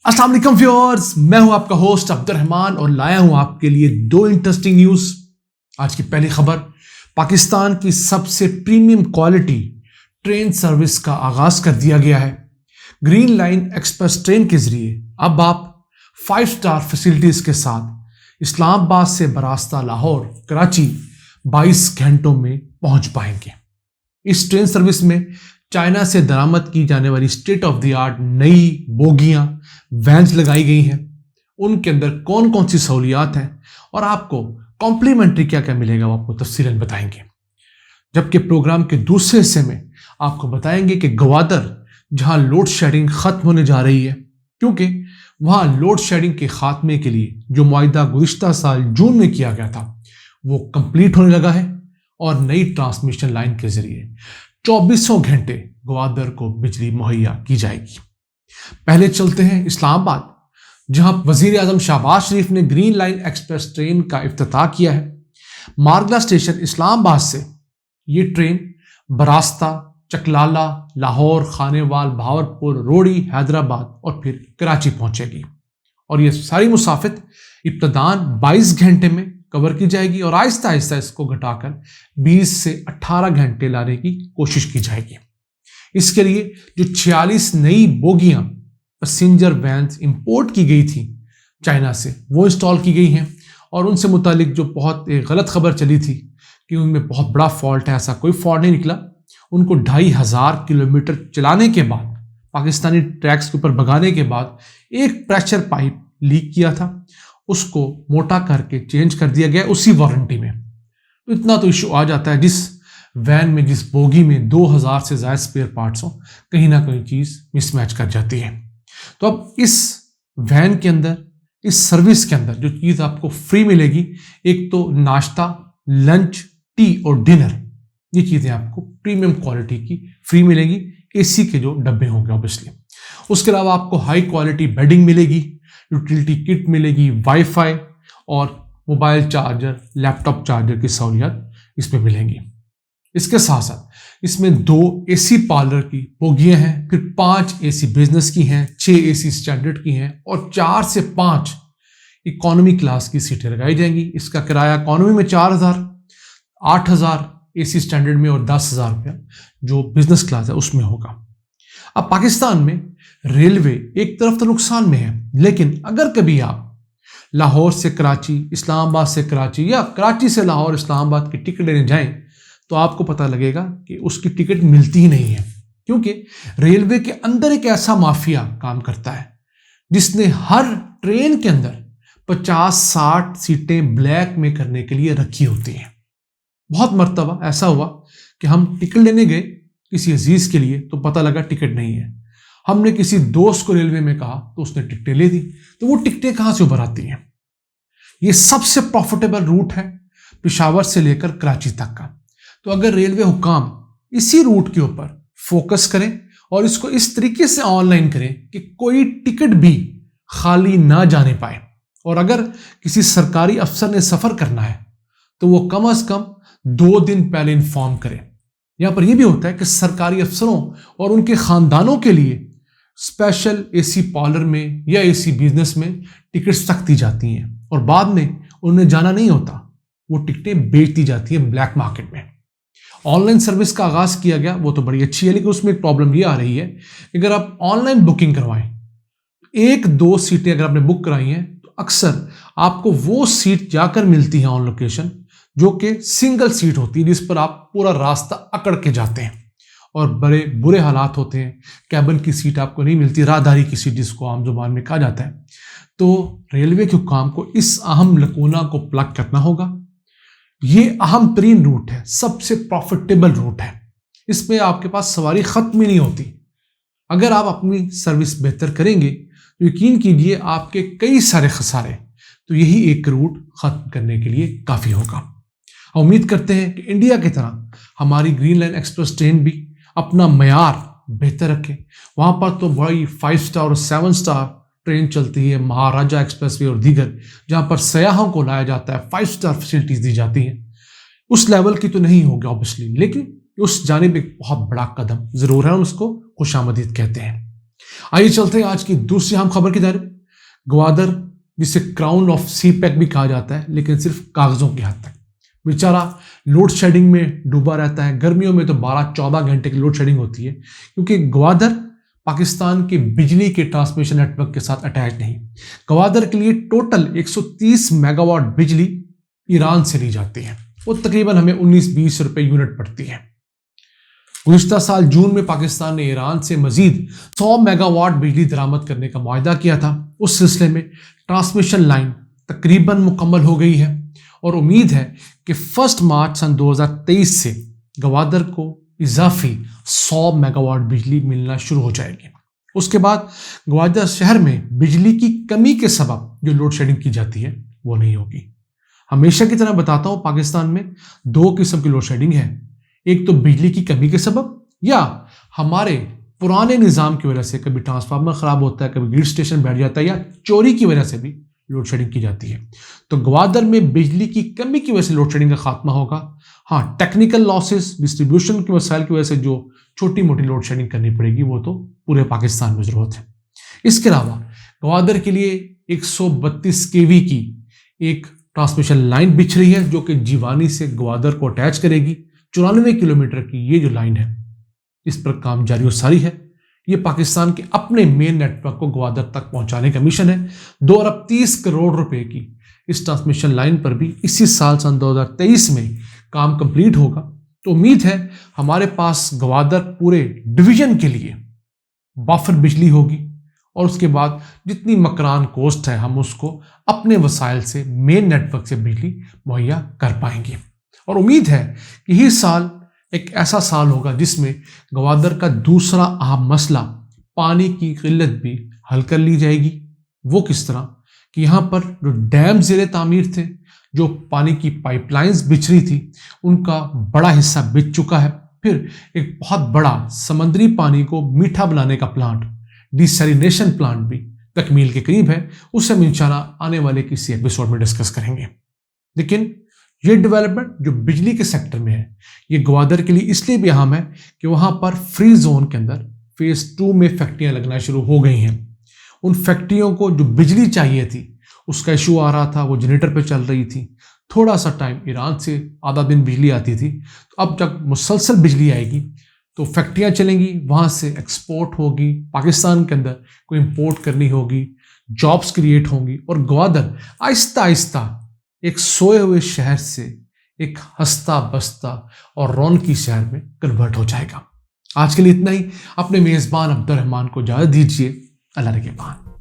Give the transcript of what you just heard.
अस्सलाम वालेकुम व्यूअर्स, मैं हूं आपका होस्ट अब्दुर्रहमान और लाया हूं आपके लिए दो इंटरेस्टिंग न्यूज। आज की पहली खबर, पाकिस्तान की सबसे प्रीमियम क्वालिटी ट्रेन सर्विस का आगाज कर दिया गया है। ग्रीन लाइन एक्सप्रेस ट्रेन के जरिए अब आप 5 स्टार फैसिलिटीज के साथ इस्लामाबाद से बरास्ता लाहौर कराची 22 घंटों में पहुंच पाएंगे। इस ट्रेन सर्विस में चाइना से दरामद की जाने वाली स्टेट ऑफ द आर्ट नई बोगियां वैन्स लगाई गई हैं। उनके अंदर कौन कौन सी सहूलियात हैं और आपको कॉम्प्लीमेंट्री क्या क्या मिलेगा वो आपको तफसीलन बताएंगे। जबकि प्रोग्राम के दूसरे हिस्से में आपको बताएंगे कि गवादर जहां लोड शेडिंग खत्म होने जा रही है, क्योंकि वहां लोड शेडिंग के खात्मे के लिए जो मुआहिदा गुज़िश्ता साल जून में किया गया था वो कंप्लीट होने लगा है और नई ट्रांसमिशन लाइन के जरिए 24 घंटे गवादर को बिजली मुहैया की जाएगी। पहले चलते हैं इस्लामाबाद, जहां वजीर आजम शहबाज शरीफ ने ग्रीन लाइन एक्सप्रेस ट्रेन का इफ्तिताह किया है। मारगला स्टेशन इस्लामाबाद से ये ट्रेन बरास्ता, चकलाला, लाहौर, खानेवाल, भावरपुर, रोड़ी, हैदराबाद और फिर कराची पहुंचेगी और ये सारी मुसाफिर इब्तदान 22 घंटे में कवर की जाएगी और आहिस्ता आहिस्ता इसको घटाकर 20 से 18 घंटे लाने की कोशिश की जाएगी। इसके लिए जो 46 नई बोगियां पैसेंजर वैन्स इंपोर्ट की गई थी चाइना से, वो इंस्टॉल की गई हैं और उनसे मुतालिक जो बहुत एक गलत खबर चली थी कि उनमें बहुत बड़ा फॉल्ट है, ऐसा कोई फॉल्ट नहीं निकला। उनको 2500 किलोमीटर चलाने के बाद, पाकिस्तानी ट्रैक्स के ऊपर भगाने के बाद एक प्रेशर पाइप लीक किया था, उसको मोटा करके चेंज कर दिया गया उसी वारंटी में। तो इतना तो इशू आ जाता है, जिस वैन में, जिस बोगी में 2000 से ज़्यादा स्पेयर पार्ट्स हो, कहीं ना कहीं चीज़ मिसमैच कर जाती है। तो अब इस वैन के अंदर, इस सर्विस के अंदर जो चीज़ आपको फ्री मिलेगी, एक तो नाश्ता, लंच, टी और डिनर, ये चीज़ें आपको प्रीमियम क्वालिटी की फ्री मिलेगी। एसी के जो डब्बे होंगे ऑब्वियसली। उसके अलावा आपको हाई क्वालिटी बेडिंग मिलेगी, यूटिलिटी किट मिलेगी, वाईफाई और मोबाइल चार्जर, लैपटॉप चार्जर की सहूलियत इसमें मिलेंगी। इसके साथ साथ इसमें 2 एसी पार्लर की बोगियां हैं, फिर 5 एसी बिजनेस की हैं, 6 एसी स्टैंडर्ड की हैं और 4 से 5 इकोनॉमी क्लास की सीटें लगाई जाएंगी। इसका किराया इकोनॉमी में 4000, 8000 एसी स्टैंडर्ड में और 10,000 रुपया जो बिजनेस क्लास है उसमें होगा। अब पाकिस्तान में रेलवे एक तरफ तो नुकसान में है, लेकिन अगर कभी आप लाहौर से कराची, इस्लामाबाद से कराची या कराची से लाहौर, इस्लामाबाद की टिकट लेने जाएं तो आपको पता लगेगा कि उसकी टिकट मिलती ही नहीं है, क्योंकि रेलवे के अंदर एक ऐसा माफिया काम करता है जिसने हर ट्रेन के अंदर 50-60 सीटें ब्लैक में करने के लिए रखी होती हैं। बहुत मर्तबा ऐसा हुआ कि हम टिकट लेने गए किसी अजीज के लिए तो पता लगा टिकट नहीं है। हमने किसी दोस्त को रेलवे में कहा तो उसने टिकटें ले दी, तो वो टिकटें कहां से उभर आती हैं? ये सबसे प्रॉफिटेबल रूट है पेशावर से लेकर कराची तक का। तो अगर रेलवे हुकाम इसी रूट के ऊपर फोकस करें और इसको इस तरीके से ऑनलाइन करें कि कोई टिकट भी खाली ना जाने पाए, और अगर किसी सरकारी अफसर ने सफर करना है तो वो कम से कम 2 दिन पहले इन्फॉर्म करें। यहां पर यह भी होता है कि सरकारी अफसरों और उनके खानदानों के लिए स्पेशल एसी पार्लर में या एसी बिजनेस में टिकट्स तक दी जाती हैं और बाद में उन्हें जाना नहीं होता, वो टिकटें बेच दी जाती हैं ब्लैक मार्केट में। ऑनलाइन सर्विस का आगाज किया गया, वो तो बड़ी अच्छी है, लेकिन उसमें एक प्रॉब्लम ये आ रही है कि अगर आप ऑनलाइन बुकिंग करवाएं, 1-2 सीटें अगर आपने बुक कराई हैं तो अक्सर आपको वो सीट जाकर मिलती है ऑन लोकेशन जो कि सिंगल सीट होती है, जिस पर आप पूरा रास्ता अकड़ के जाते हैं और बड़े बुरे हालात होते हैं। कैबिन की सीट आपको नहीं मिलती, राहदारी की सीट जिसको आम जुबान में कहा जाता है। तो रेलवे के हुकाम को इस अहम लकूना को प्लग करना होगा। ये अहम तरीन रूट है, सबसे प्रॉफिटेबल रूट है, इसमें आपके पास सवारी खत्म ही नहीं होती। अगर आप अपनी सर्विस बेहतर करेंगे तो यकीन कीजिए आपके कई सारे खसारे तो यही एक रूट खत्म करने के लिए काफ़ी होगा। हम उम्मीद करते हैं कि इंडिया की तरह हमारी ग्रीन लाइन एक्सप्रेस ट्रेन भी अपना मयार बेहतर रखे। वहाँ पर तो बड़ी 5 स्टार और 7 स्टार ट्रेन चलती है, महाराजा एक्सप्रेसवे और दीगर, जहाँ पर सयाहों को लाया जाता है, 5 स्टार फैसिलिटीज दी जाती हैं। उस लेवल की तो नहीं होगी ऑब्वियसली, लेकिन उस जानिब एक बहुत बड़ा कदम ज़रूर है और उसको खुशामदीद कहते हैं। आइए चलते हैं आज की दूसरी अहम खबर की तरफ। ग्वादर, जिसे क्राउन ऑफ सी पैक भी कहा जाता है, लेकिन सिर्फ कागजों की हद तक, बेचारा लोड शेडिंग में डूबा रहता है। गर्मियों में तो 12-14 घंटे की लोड शेडिंग होती है, क्योंकि ग्वादर पाकिस्तान के बिजली के ट्रांसमिशन नेटवर्क के साथ अटैच नहीं। ग्वादर के लिए टोटल 130 मेगावाट बिजली ईरान से ली जाती है। वो तकरीबन हमें 19-20 रुपए यूनिट पड़ती है। गुज़िश्ता साल जून में पाकिस्तान ने ईरान से मजीद 100 मेगावाट बिजली दरामद करने का मुआहदा किया था। उस सिलसिले में ट्रांसमिशन लाइन तकरीबन मुकम्मल हो गई है और उम्मीद है कि 1 मार्च सन 2023 से ग्वादर को इजाफी 100 मेगावाट बिजली मिलना शुरू हो जाएगी। उसके बाद ग्वादर शहर में बिजली की कमी के सबब जो लोड शेडिंग की जाती है वो नहीं होगी। हमेशा की तरह बताता हूं, पाकिस्तान में 2 किस्म की लोड शेडिंग है। एक तो बिजली की कमी के सबब, या हमारे पुराने निज़ाम की वजह से कभी ट्रांसफार्मर खराब होता है, कभी ग्रिड स्टेशन बैठ जाता है, या चोरी की वजह से भी लोड शेडिंग की जाती है। तो ग्वादर में बिजली की कमी की वजह से लोड शेडिंग का खात्मा होगा। हाँ, टेक्निकल लॉसेस, डिस्ट्रीब्यूशन के मसाइल की वजह से जो छोटी मोटी लोड शेडिंग करनी पड़ेगी वो तो पूरे पाकिस्तान में जरूरत है। इसके अलावा ग्वादर के लिए 132 केवी की एक ट्रांसमिशन लाइन बिछ रही है, जो कि जीवानी से ग्वादर को अटैच करेगी। 94 किलोमीटर की ये जो लाइन है, इस पर काम जारी और सारी है। ये पाकिस्तान के अपने मेन नेटवर्क को ग्वादर तक पहुंचाने का मिशन है। 2 अरब 30 करोड़ रुपए की इस ट्रांसमिशन लाइन पर भी इसी साल सन 2023 में काम कंप्लीट होगा। तो उम्मीद है हमारे पास ग्वादर पूरे डिवीजन के लिए बफर बिजली होगी, और उसके बाद जितनी मकरान कोस्ट है हम उसको अपने वसाइल से, मेन नेटवर्क से बिजली मुहैया कर पाएंगे। और उम्मीद है कि ये साल एक ऐसा साल होगा जिसमें ग्वादर का दूसरा अहम मसला, पानी की किल्लत, भी हल कर ली जाएगी। वो किस तरह कि यहाँ पर जो डैम ज़ेरे तामीर थे, जो पानी की पाइपलाइंस बिछ रही थी, उनका बड़ा हिस्सा बिछ चुका है। फिर एक बहुत बड़ा समंदरी पानी को मीठा बनाने का प्लांट, डिसैलिनेशन प्लांट भी तकमील के करीब है। उसे हम इंशाल्लाह आने वाले किसी एपिसोड में डिस्कस करेंगे। लेकिन ये डेवलपमेंट जो बिजली के सेक्टर में है, ये ग्वादर के लिए इसलिए भी अहम है कि वहाँ पर फ्री जोन के अंदर फेज 2 में फैक्ट्रियाँ लगना शुरू हो गई हैं। उन फैक्ट्रियों को जो बिजली चाहिए थी उसका इशू आ रहा था, वो जनरेटर पे चल रही थी। थोड़ा सा टाइम ईरान से आधा दिन बिजली आती थी, तो अब जब मुसलसल बिजली आएगी तो फैक्ट्रियाँ चलेंगी, वहाँ से एक्सपोर्ट होगी, पाकिस्तान के अंदर कोई इम्पोर्ट करनी होगी, जॉब्स क्रिएट होंगी, और ग्वादर आहिस्ता आहिस्ता एक सोए हुए शहर से एक हंसता बसता और रौनकी शहर में कन्वर्ट हो जाएगा। आज के लिए इतना ही। अपने मेज़बान अब्दुल रहमान को इजाज़त दीजिए। अल्लाह के पान।